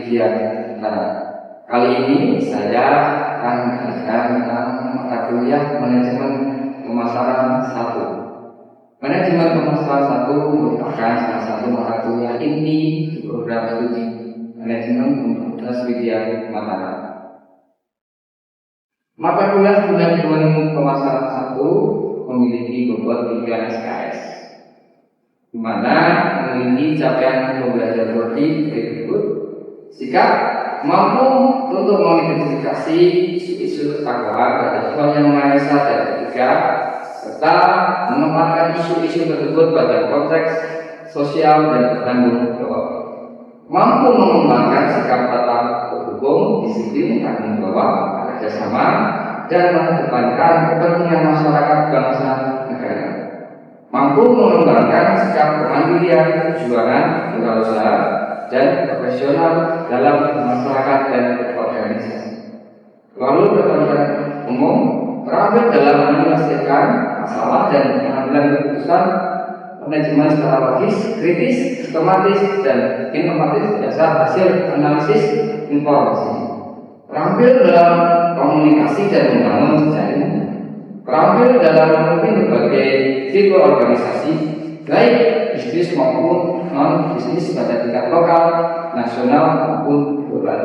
Widya. Nah, kali ini saya akan menjelaskan tentang mata kuliah manajemen pemasaran 1. Manajemen pemasaran 1 merupakan salah satu mata kuliah inti di program studi manajemen Universitas Widya Mataram. Mata kuliah manajemen pemasaran 1 memiliki bobot 3 SKS, di mana memiliki capaian pembelajaran seperti berikut: sikap mampu untuk mengidentifikasi isu-isu aktual pada Tuhan Yang Maha Esa dan ketiga, serta menempatkan isu-isu tersebut pada konteks sosial dan bertanggung jawab. Mampu mengembangkan sikap tata hukum, disiplin, tanggung jawab, kerjasama, dan mengedepankan kepentingan masyarakat, bangsa, negara. Mampu mengembangkan sikap kemandirian, perjuangan, wirausaha, dan profesional dalam masyarakat dan berorganisasi. Lalu berkepentingan umum, terampil dalam menyelesaikan masalah dan pengambilan keputusan manajemen secara logis, kritis, sistematis, dan inovatif berdasar hasil analisis informasi. Terampil dalam komunikasi dan membangun jaringan. Terampil dalam memimpin berbagai tipe organisasi, baik bisnis maupun non-bisnis pada tingkat lokal, nasional maupun global.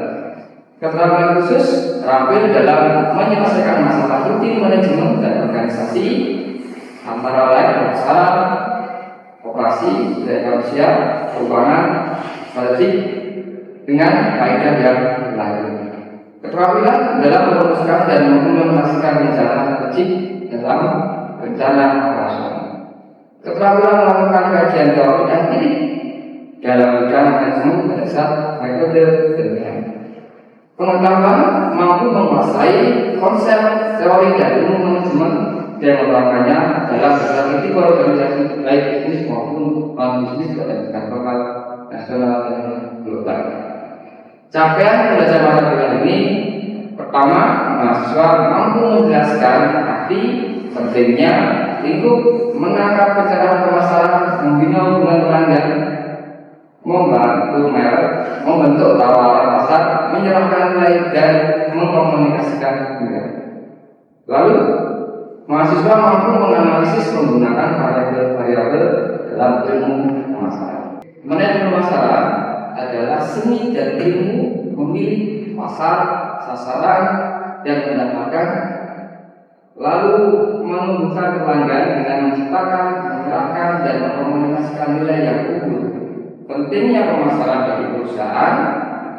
Keterampilan khusus terampil dalam menyelesaikan masalah rutin manajemen dan organisasi, antara lain pemasaran, operasi, daya manusia, keuangan, strategi, dengan kaidah yang lain. Keterampilan dalam merumuskan dan mengimplementasikan rencana strategik dalam rencana operasional. Keterampilan melakukan kajian teori dan kritik dalam bidang manajemen berdasar metode penelitian. Pengetahuan mampu menguasai konsep, teori, dan ilmu manajemen dan menerapkannya dalam berbagai tipe organisasi, baik bisnis maupun non-bisnis pada tingkat lokal, nasional, dan global. Capaian belajar mata kuliah ini: pertama, mahasiswa mampu menjelaskan arti pentingnya lingkup, menangkap pencerahan pemasaran, membina hubungan pelanggan, membantu merek, membentuk tawaran pasar, menyerahkan nilai, dan mengkomunikasikan nilai. Lalu, mahasiswa mampu menganalisis menggunakan variabel dalam ilmu pemasaran. Manajemen pemasaran adalah seni dan ilmu memilih pasar, sasaran, dan mendapatkan, lalu menumbuhkan pelanggan dengan menciptakan, menggerakkan, dan mengkomunikasikan nilai yang unggul. Pentingnya pemasaran bagi perusahaan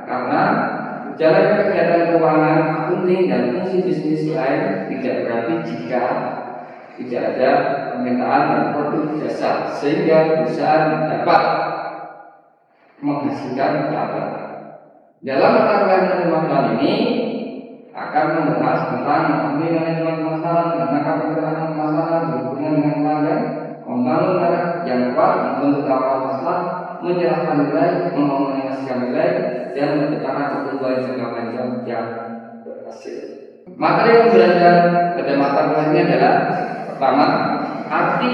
karena jalannya kegiatan keuangan, akunting, dan fungsi bisnis lain tidak berarti jika tidak ada permintaan dan produk jasa, sehingga perusahaan dapat menghasilkan laba. Dalam mata kuliah manajemen ini akan membahas tentang memahami manajemen pemasaran, menangkap pencerahan pemasaran, berhubungan dengan pelanggan, membangun merek yang kuat, membentuk tawaran pasar, menyerahkan nilai, mengkomunikasikan nilai, dan menciptakan pertumbuhan jangka panjang yang berhasil. Materi pembelajaran pada mata kuliah ini adalah: pertama, arti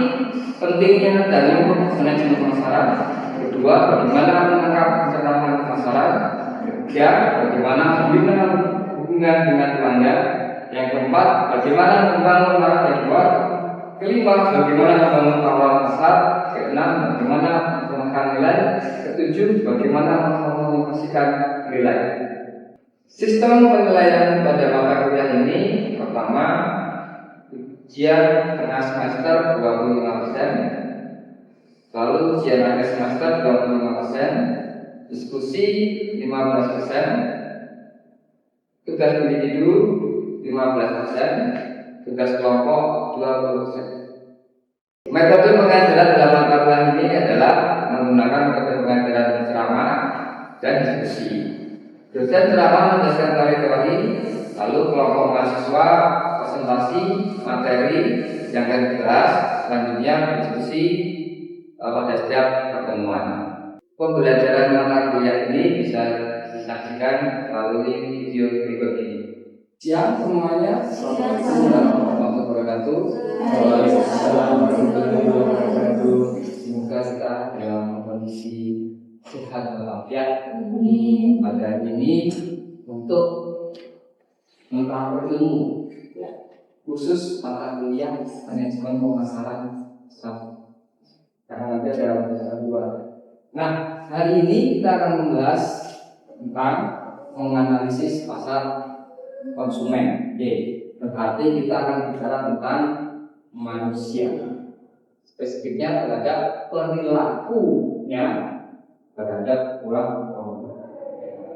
pentingnya dan lingkup manajemen pemasaran. Kedua, bagaimana menangkap pencerahan pemasaran. Ketiga, bagaimana membina hubungan dengan pelanggan. Yang keempat, bagaimana membangun market yang kuat. Kelima, bagaimana membangun tawaran pasar. Keenam, bagaimana menambahkan nilai. Ketujuh, bagaimana mengkomunikasikan nilai. Sistem penilaian pada mata kuliah ini: pertama, ujian tengah semester 25%, lalu ujian akhir semester 25%, diskusi 15%, tugas individu 15%, tugas kelompok 20%. Metode pengajaran dalam mata kuliah ini adalah menggunakan metode pengajaran ceramah dan diskusi. Dosen ceramah menjelaskan teori-teori, lalu kelompok mahasiswa presentasi materi yang akan dibahas, selanjutnya diskusi pada setiap pertemuan. Pembelajaran mata kuliah ini bisa disaksikan melalui video berikut ini. Siang semuanya, Assalamualaikum warahmatullahi wabarakatuh. Waalaikumsalam warahmatullahi wabarakatuh. Semoga kita dalam kondisi sehat walafiat. Pada hari ini untuk mengkaji ilmu khusus mata kuliah manajemen pemasaran karena nanti ada dua. Nah, hari ini kita akan membahas tentang menganalisis pasar konsumen. Berarti kita akan bicara tentang manusia, spesifiknya terhadap perilakunya terhadap orang.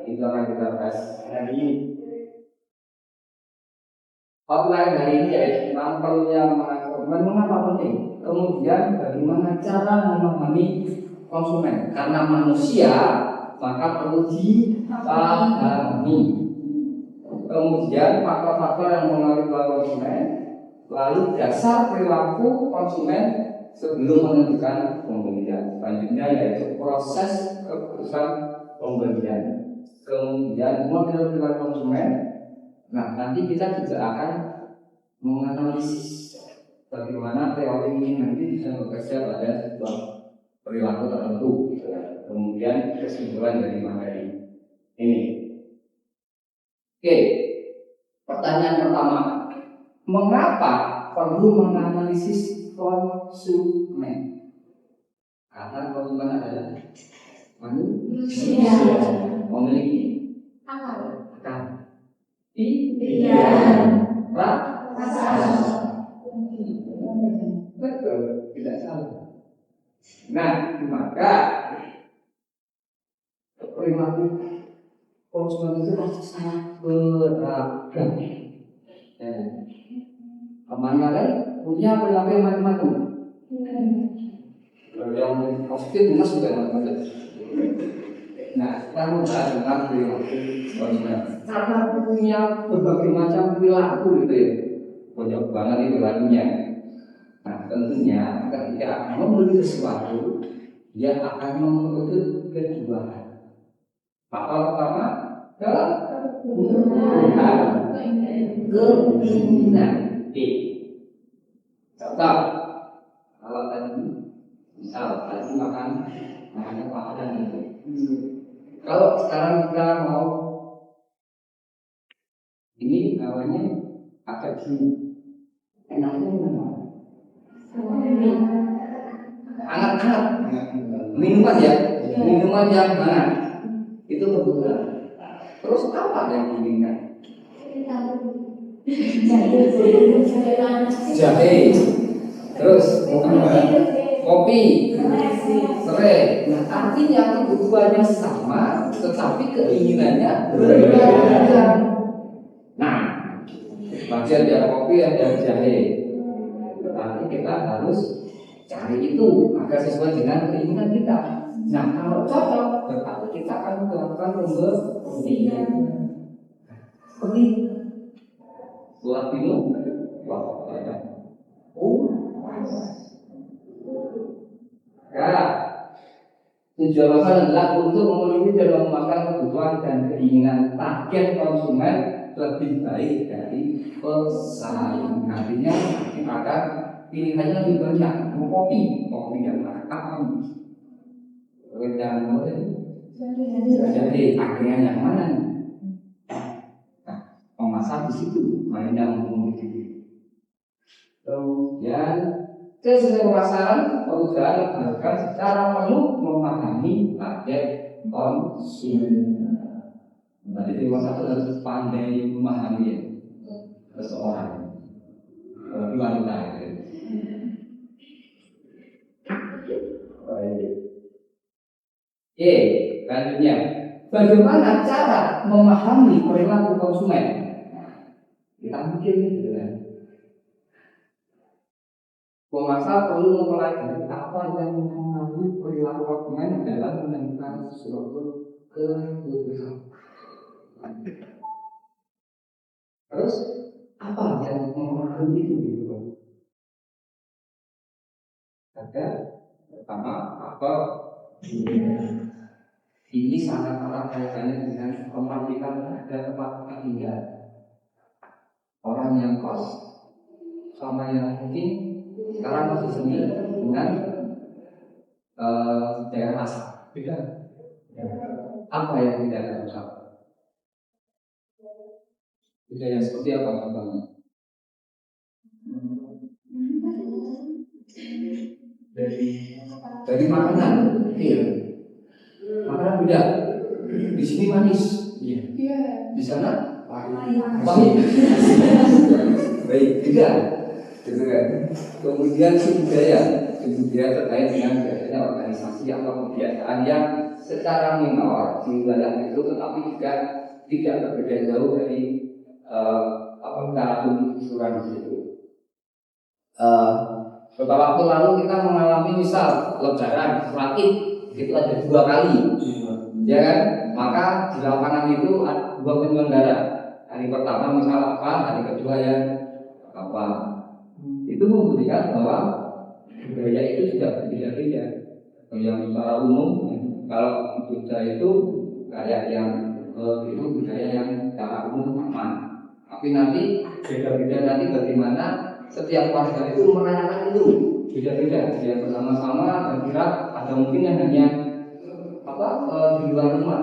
Itu akan kita bahas hari ini. Outline hari ini yaitu tentang perlunya konsumen, mengapa penting, kemudian bagaimana cara memahami konsumen. Karena manusia maka perlu dipahami. Kemudian faktor-faktor yang mengaruhi konsumen, lalu dasar perilaku konsumen sebelum menentukan pembelian. Selanjutnya yaitu proses keputusan pembelian. Kemudian model perilaku konsumen. Nah, nanti kita juga akan menganalisis bagaimana teori ini nanti bisa bekerja pada sebuah perilaku tertentu. Kemudian kesimpulan dari materi ini. Oke, pertanyaan pertama, mengapa perlu menganalisis konsumen? Karena konsumen adalah manusia memiliki akal, pikiran, rasa. Betul, tidak salah. Nah, maka perilaku konsumen itu pasti sangat beragam. Kemana kan punya perilaku yang macam-macam. Yang positif jelas juga macam-macam. Nah, kita membahas tentang perilaku konsumen. Karena punya berbagai macam perilaku gitu ya. Banyak banget itu perilakunya. Nah, tentunya ketika membeli sesuatu, dia akan menuntut kejualan. Faktor pertama adalah keinginan. Contoh, kalau tadi misal tadi makan makanan itu. Kalau sekarang kita mau ini namanya apa sih? Enaknya mana? Hangat-hangat. Minuman ya, minuman yang hangat. Itu kebutuhan. Terus apa yang diinginkan? Jahe. Terus kopi, serai. Nah, artinya kebutuhannya sama, tetapi keinginannya berbeda. Nah, bagian dari kopi ada jahe. Berarti kita harus cari itu agar sesuai dengan keinginan kita. Nah, kalau cocok, berarti kita akan melakukan pembelian. Seperti buat minum, ya, tujuan pasar adalah untuk memenuhi dan memenuhi kebutuhan dan keinginan target konsumen lebih baik dari pesaing. Artinya akan pilihannya lebih banyak. Mau kopi yang mana? Yang jadi akhirnya yang mana? Nah, pemasar di situ, mana yang memiliki. Kemudian sesuai pemasaran, perusahaan haruskan secara penuh memahami target konsumen. Berarti di satu harus pandai memahami seseorang, wanita. Oke, selanjutnya, bagaimana cara memahami perilaku konsumen? Kita mikir gitu kan. Pemasar perlu mempelajari apa yang mempengaruhi perilaku konsumen dalam menentukan suatu keputusan. Terus apa yang mempengaruhi itu gitu? Ada pertama apa? Ini sangat erat kaitannya dengan tempat kita berada, tempat kita tinggal. Orang yang kos sama yang mungkin sekarang masih sendiri dengan daerah asal beda. Apa yang tidak ada usaha? Budaya seperti apa contohnya? Dari makanan, iya. Makanan beda. Di sini manis, iya. Di sana pahit. Baik, tidak. Gitu kan. Kemudian budaya terkait dengan biasanya organisasi atau kebiasaan yang secara minor di wilayah itu, tetapi juga tidak berbeda jauh dari cara penelusuran di situ. Beberapa waktu lalu kita mengalami misal lebaran, sholat Id itu ada 2 kali, ya kan? Maka di lapangan itu ada 2 penyelenggara. Hari pertama misal apa, hari kedua ya apa. Itu membuktikan bahwa budaya itu juga berbeda-beda. Yang secara umum, kalau budaya itu kayak yang itu budaya yang secara umum sama. Tapi nanti beda-beda nanti bagaimana setiap warga itu merayakan itu beda-beda. Dia bersama-sama dan kira ada mungkin yang hanya di luar rumah,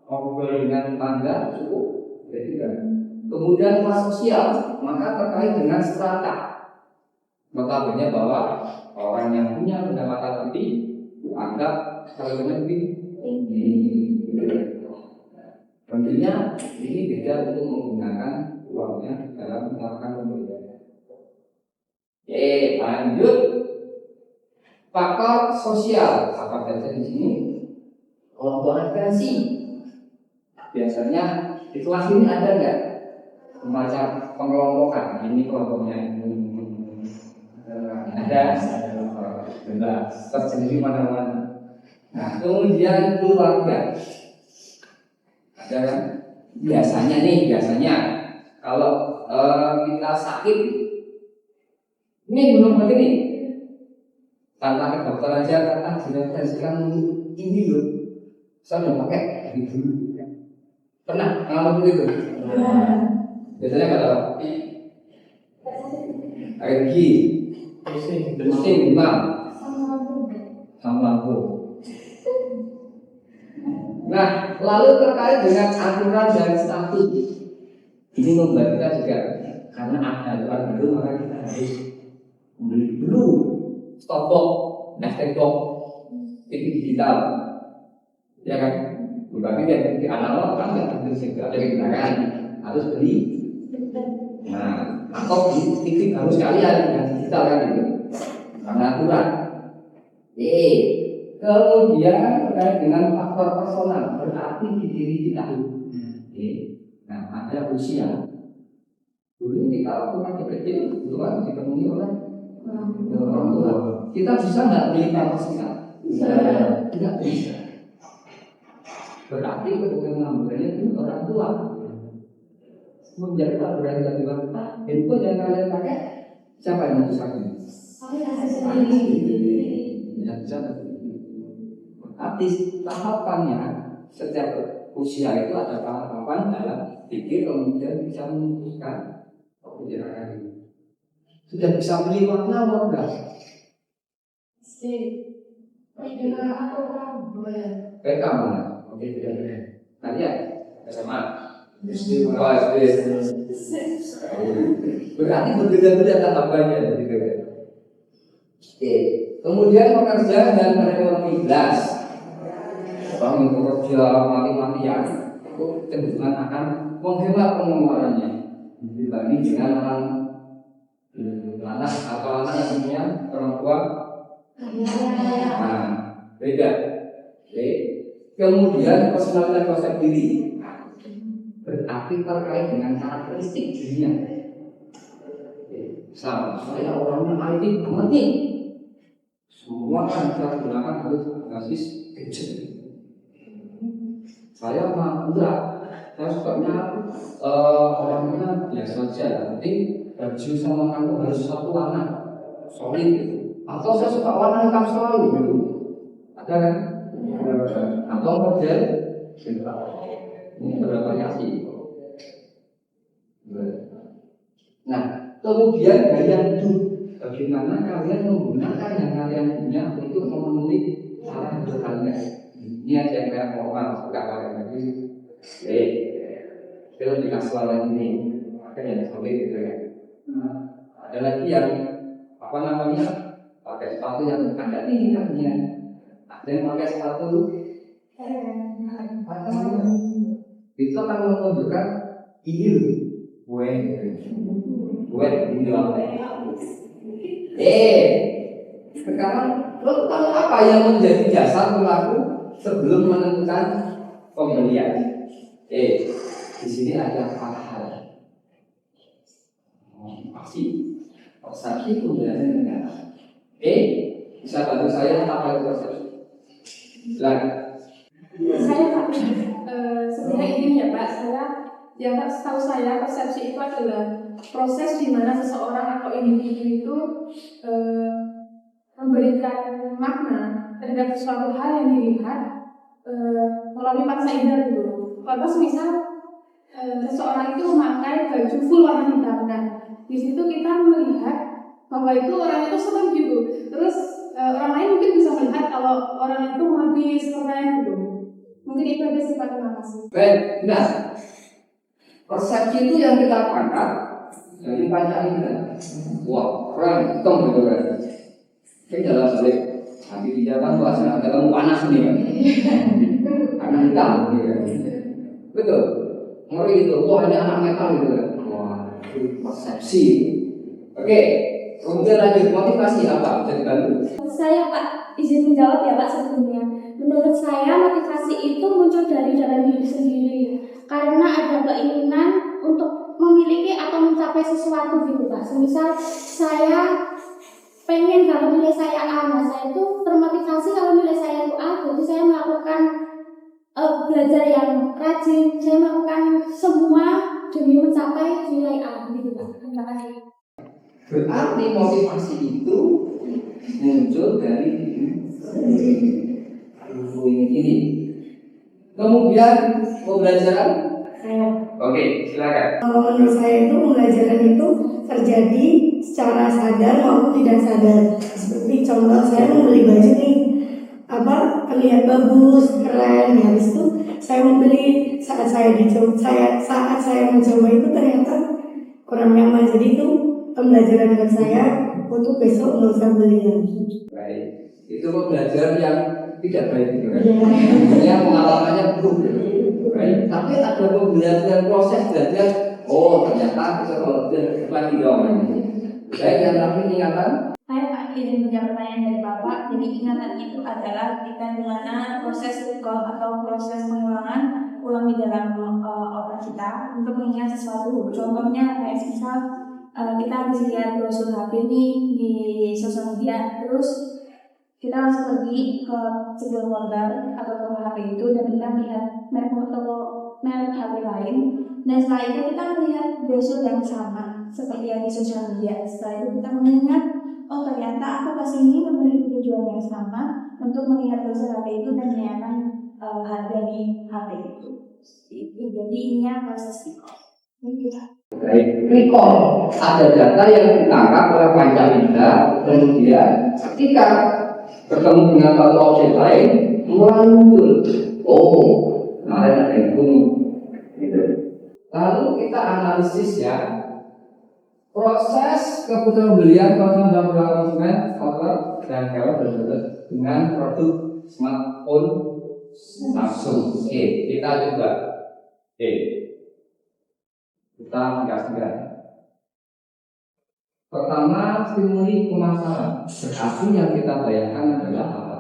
ngobrol dengan tangga cukup. Kemudian kelas sosial, maka terkait dengan strata. Notabene bahwa orang yang punya pendapatan lebih anggap stratanya lebih tinggi. Tentunya ini beda untuk menggunakan uangnya dalam melakukan pembelian. Lanjut. Faktor sosial apa saja di sini? Kelompok referensi. Biasanya di kelas ini ada nggak semacam pengelompokan? Ini kelompoknya ada, terjadi mana-mana. Nah, kemudian keluarga. Ada kan? Biasanya kalau kita sakit, ini belum begini. Tanpa ke dokter aja kata direferensikan ini loh. Saya udah pakai gitu. Pernah ngalamin itu? Biasanya kata alergi, pusing, demam, sama lambung. Nah, lalu terkait dengan aturan dan status, ini membuat kita juga karena ada aturan baru maka kita harus membeli dulu stopbox, stopbox TV digital, ya kan? Berarti dari TV analog kan nggak tentu ada digunakan, harus beli. Nah, atau TV baru sekalian yang digital kan itu, karena aturan. Kemudian terkait dengan faktor personal, berarti di diri kita. Nah, ada usia. Dulu kita waktu masih kecil, itu kan dipenuhi oleh orang tua. Kita bisa nggak beli pampers kita? Tidak bisa. Berarti ketika mengambilnya itu orang tua. Semenjak kita berani dari luar, handphone yang kalian pakai, siapa yang memusahkan? Yang bisa. Artis tahapannya setiap usia itu ada tahapan dalam pikir kemudian bisa memutuskan kebijakan ini. Sudah bisa beli warna enggak? PK mana? Oke, tidak. Nanti ya SMA. Berarti berbeda-beda tahapannya gitu ya. Oke. Kemudian pekerjaan dan ekonomi jelas. Orang yang bekerja mati-matian itu cenderung akan menghemat pengeluarannya dibanding dengan orang anak atau anak yang punya orang tua. Nah, beda. Oke. Kemudian personal dan konsep diri berarti terkait dengan karakteristik dirinya. Sama, saya orangnya IT penting. Semua kan kita gunakan harus basis gadget. Saya mah enggak, saya sukanya orangnya biasa saja. Nanti baju sama kamu harus satu warna, solid gitu. Atau saya suka warna hitam selalu gitu. Ada kan? Atau model ini bervariasi. Nah, kemudian gaya hidup. Bagaimana kalian menggunakan yang kalian punya untuk memenuhi cara hidup kalian? Ini aja yang kayak formal sekarang lagi. Kita di kasual ini, makanya seperti itu ya. Ada lagi yang apa namanya pakai sepatu yang agak tinggi kakinya, ada yang pakai sepatu itu akan menunjukkan ini gue ini sekarang lo tahu apa yang menjadi dasar pelaku sebelum menentukan pembelian? Di sini ada 4 hal. Pasti persepsi pembelian dengan bisa bantu saya apa itu persepsi? Lagi. Saya Pak, sebenarnya ini ya Pak, yang setahu saya persepsi itu adalah proses di mana seseorang atau individu itu memberikan makna terhadap suatu hal yang dilihat melalui paksa indera itu. Contoh misal seseorang itu memakai baju full warna hitam, nah di situ kita melihat bahwa itu orang itu senang gitu. Terus orang lain mungkin bisa melihat kalau orang itu habis keren gitu. Mungkin itu aja sih Pak, terima kasih. Baik, nah persepsi itu yang kita pangkat dari Pancasila. Wah, keren, hitam gitu kan. Kayak jalan balik. Nanti di jalan bahasa dalam panas nih kan. Karena hitam gitu kan. Betul. Ngeri itu. Wah, ini anak metal gitu kan. Wah, itu persepsi. Oke. Kemudian lanjut, motivasi apa? Bisa dibantu? Saya Pak, izin menjawab ya Pak sebelumnya. Menurut saya motivasi itu muncul dari dalam diri sendiri, karena ada keinginan untuk memiliki atau mencapai sesuatu gitu Pak. Semisal saya pengen kalau nilai saya A, nah saya itu termotivasi kalau nilai saya itu A, jadi saya melakukan belajar yang rajin, saya melakukan semua demi mencapai nilai A gitu Pak. Terima kasih. Berarti motivasi itu muncul dari diri sendiri. Ini. Kemudian pembelajaran. Oke, silakan. Menurut saya itu pembelajaran itu terjadi secara sadar maupun tidak sadar. Seperti contoh saya membeli baju nih, terlihat bagus, keren. Habis itu saya membeli, saat saya mencoba itu ternyata kurang nyaman. Jadi itu pembelajaran buat saya untuk besok nggak usah beli lagi. Baik, itu pembelajaran yang tidak baik gitu kan. Sebenarnya pengalamannya buruk. Baik, tapi ada pembelajaran proses belajar. Oh, ternyata bisa kalau lagi dong. Baik, yang terakhir ingatan. Saya Pak izin menjawab pertanyaan dari Bapak. Jadi ingatan itu adalah ketika di mana proses recall atau proses pengulangan ulang di dalam otak kita untuk mengingat sesuatu. Contohnya kayak misal kita habis lihat brosur HP nih di sosial media, terus kita langsung pergi ke sebuah folder atau ke HP itu dan kita melihat merek HP lain. Dan setelah itu kita melihat brosur yang sama seperti yang di sosial media. Setelah itu kita mengingat, oh ternyata aku kesini memberi tujuan yang sama untuk melihat brosur HP itu dan menanyakan harga di HP itu. Jadi ini proses recall. Baik, recall ada data yang ditangkap oleh panca indera, kemudian ketika bertemu dengan satu objek lain mulai muncul. Oh, kemarin ada yang kuning. Gitu. Lalu kita analisis ya proses keputusan pembelian konsumen dan kalau berbeda dengan produk smartphone Samsung. Oke, kita coba. Kita mengasihkan. Pertama, stimuli pemasaran. Berarti yang kita bayangkan adalah apa?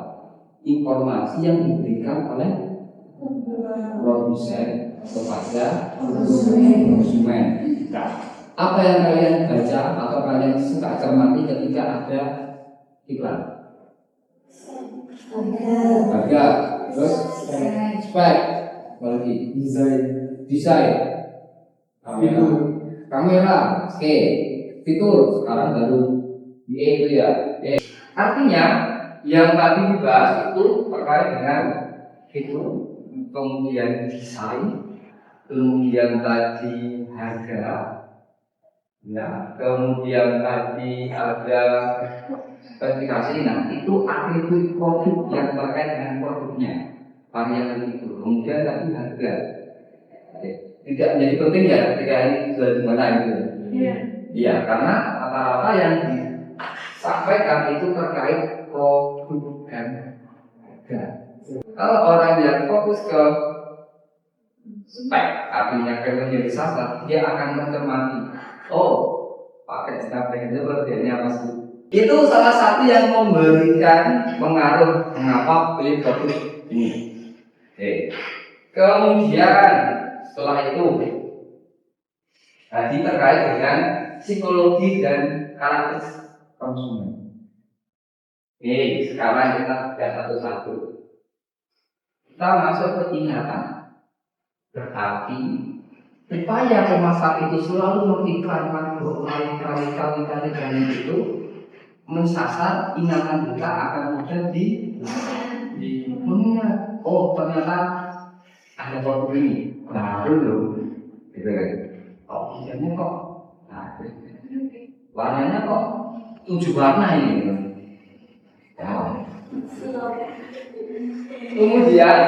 Informasi yang diberikan oleh produsen kepada konsumen. Nah, apa yang kalian baca atau kalian suka cermati ketika ada iklan? Harga, terus spek, lagi desain, kamera, oke, fitur sekarang baru itu ya. Artinya yang tadi dibahas itu terkait dengan fitur, kemudian desain, kemudian tadi harga, ya, kemudian tadi ada spesifikasi. Nah, itu atribut produk yang terkait dengan produknya. varian itu, kemudian tapi harga tidak menjadi penting ya ketika ini sudah di mana itu. Iya, karena rata-rata yang disampaikan itu terkait produk dan harga. Kalau orang yang fokus ke spek, artinya ke sasar, dia akan mencermati. Oh, pakai snapback itu berarti apa sih? Itu salah satu yang memberikan pengaruh mengapa beli produk ini. Kemudian setelah itu tadi terkait dengan psikologi dan karakter konsumen. Sekarang kita sudah satu-satu. Kita masuk ke ingatan. Berarti upaya pemasar itu selalu mengiklankan berkali-kali dan itu mensasar ingatan kita akan mudah di mengingat. Oh ternyata ada produk ini baru loh, gitu kan? Oh isinya kok, warnanya kok 7 warna ini. Kemudian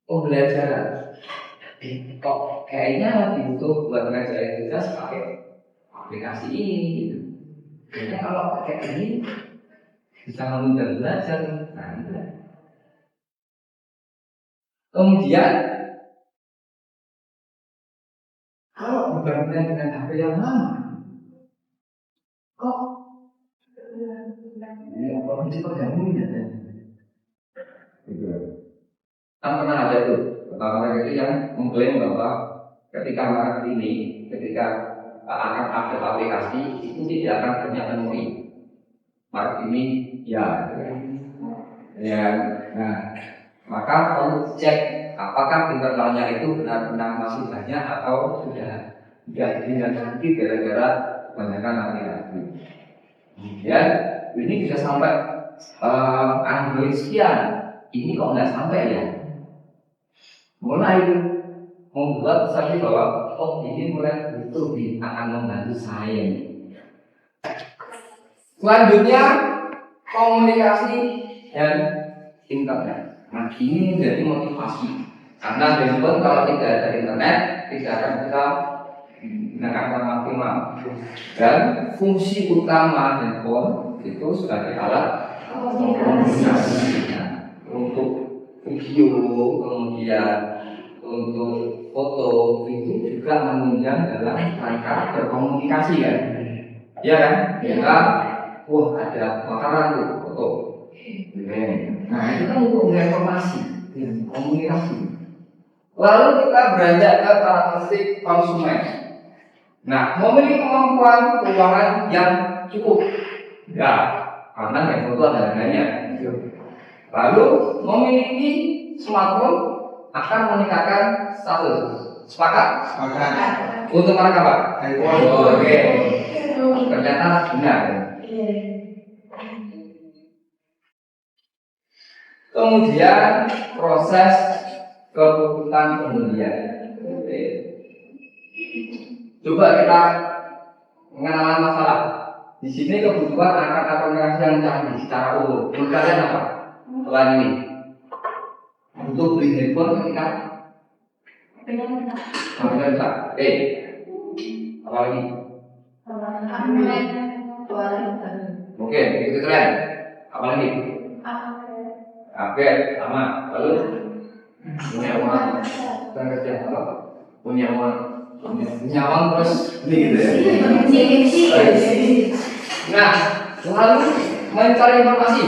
pembelajaran. Kok kayaknya lebih untuk buat belajar kita pakai aplikasi ini gitu. Kayaknya kalau pakai ini bisa menunjang belajar. Kemudian kalau dibandingkan dengan HP yang lama, kok kondisi terganggu ya? Gitu. Kan pernah ada tuh pertama itu yang mengklaim bahwa ketika merek ini, ketika akan ada aplikasi itu tidak akan punya memori. Merek ini ya, nah maka perlu cek apakah internalnya itu benar-benar masih banyak atau sudah dengan sedikit gara-gara kebanyakan aplikasi. Kemudian ini bisa sampai Android sekian, ini kok nggak sampai ya? Mulai membuat saya bahwa ini mulai butuh akan membantu saya. Selanjutnya komunikasi dan internet. Nah ini menjadi motivasi karena handphone kalau tidak ada internet tidak akan bisa digunakan maksimal. Dan fungsi utama handphone itu sebagai alat komunikasi untuk video, kemudian untuk foto itu juga menunjang dalam rangka berkomunikasi kan? Ya kan? Kita ada makanan tuh foto. Nah itu kan untuk informasi, komunikasi. Lalu kita beranjak ke karakteristik konsumen. Nah, memiliki kemampuan keuangan yang cukup, ya, karena handphone itu ada harganya. Lalu memiliki smartphone akan meningkatkan status. Sepakat? Sepakat. Untuk mereka apa? Oke. Ternyata benar. Kemudian proses keputusan pembelian. Coba kita mengenal masalah. Di sini kebutuhan akan komunikasi yang canggih secara umum. Menurut kalian apa? Selain ini, untuk beli handphone ketika sampai bisa. Apa lagi? Oke, itu keren. Apa lagi? Oke, sama. Lalu punya uang, bukan kerja apa? Punya uang terus ini gitu ya. Nah, lalu mencari informasi.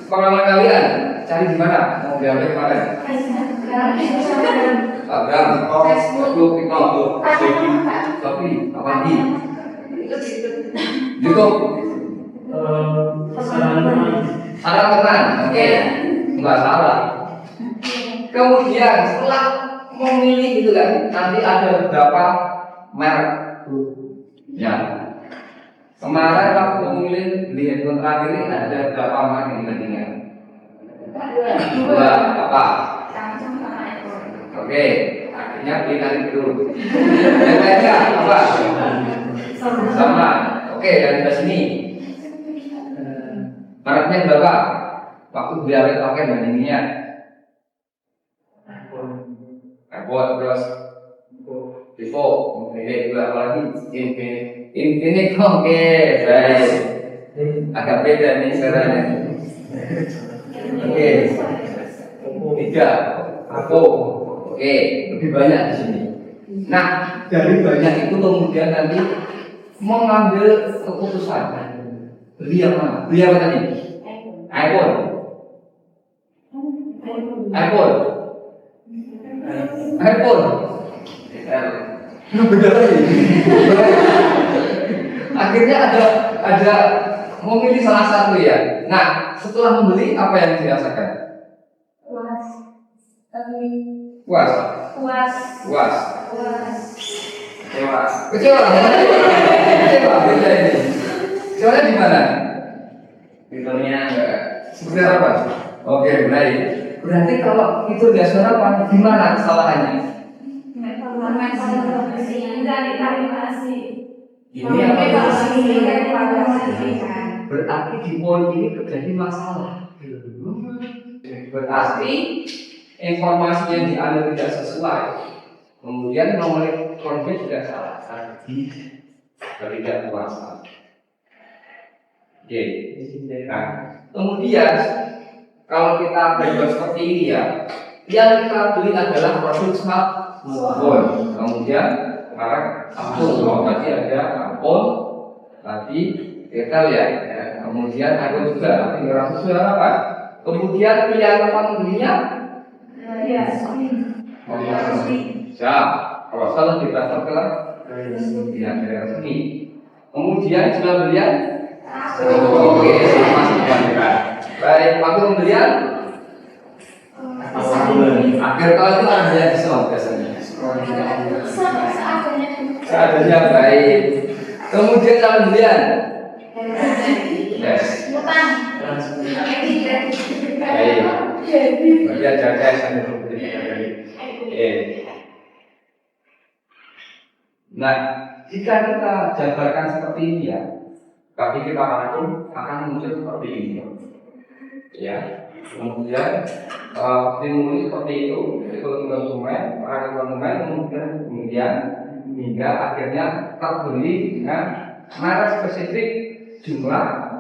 Pengalaman kalian cari di mana? Mau diambil kemarin? Instagram, Facebook, TikTok, Shopee, apa lagi? YouTube. Salah teman, oke. Enggak salah. Kemudian setelah memilih itu kan nanti ada beberapa merek ya. Kemarin waktu memilih beli handphone terakhir ini ada beberapa merek yang dibandingkan. Dua apa? Oke, akhirnya pilih dulu. Yang lainnya apa? Sama. Oke, dari sini. Mereknya berapa? Waktu biar pakai bandinginnya. iPhone terus Vivo, oke, juga apa lagi? Infinix, oke, baik. Agak beda nih suaranya. Oke, tiga, aku, oke, lebih banyak di sini. Nah, dari banyak itu kemudian nanti mengambil keputusan. Beli yang mana? Beli apa tadi? iPhone. iPhone. Nah, beda lagi. Akhirnya ada memilih salah satu ya. Nah, setelah membeli apa yang dirasakan? Puas. Puas. Puas. Puas. Puas. Kecewa. Kecewa. Kecewa. Beda ini. Kecewanya di mana? Pintunya seperti apa? Oke, baik. Berarti kalau itu dia apa? Gimana kesalahannya? Ini berarti di poin ini terjadi masalah. Berarti informasi yang diambil tidak sesuai. Kemudian nomor korban tidak salah. Tidak puasa. Oke. Nah, kemudian kalau kita belajar seperti ini ya, yang kita beli adalah produk smartphone. Kemudian sekarang iPhone, tadi ada iPhone, tadi kita lihat. Ya. Kemudian ada juga sudah apa? Kemudian pilihan tempat membelinya, siap. Kalau salah kita terkelah, pilihan resmi. Kemudian sudah belian, oke, masih bukan. Baik, waktu pembelian, akhir tahun itu ada diskon biasanya. Seadanya baik. Kemudian kalau pembelian, yes. Baik. Kemudian jaga sambil pembelian. Nah, jika kita jabarkan seperti ini ya, kaki kita akan muncul seperti ini. Ya, kemudian stimulus seperti itu konsumen, para konsumen kemudian hingga akhirnya terbeli dengan merek spesifik, jumlah,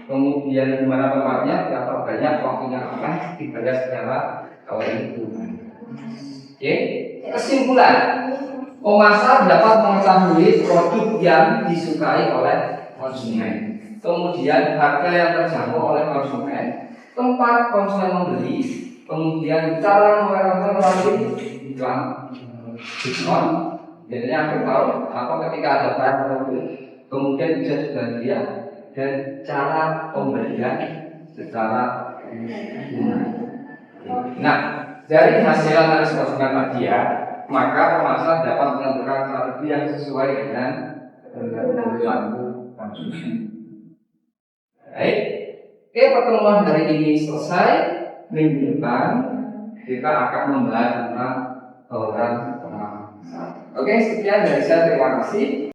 kemudian di mana tempatnya, berapa banyak, waktunya apa, dibayar secara ini. Oke, kesimpulan, pemasar dapat mengetahui produk yang disukai oleh konsumen, kemudian harga yang terjangkau oleh konsumen, tempat konsumen membeli, kemudian cara melalui iklan, diskon, jadinya akhir tahun atau ketika ada barang tertentu, kemudian bisa juga dia dan cara pembelian secara tunai. Nah, dari hasil analisis konsumen tadi ya, maka pemasar dapat menentukan strategi yang sesuai dengan kebutuhan konsumen. Baik. Oke, pertemuan hari ini selesai. Minggu depan kita akan membahas tentang orang. Oke, sekian dari saya. Terima kasih.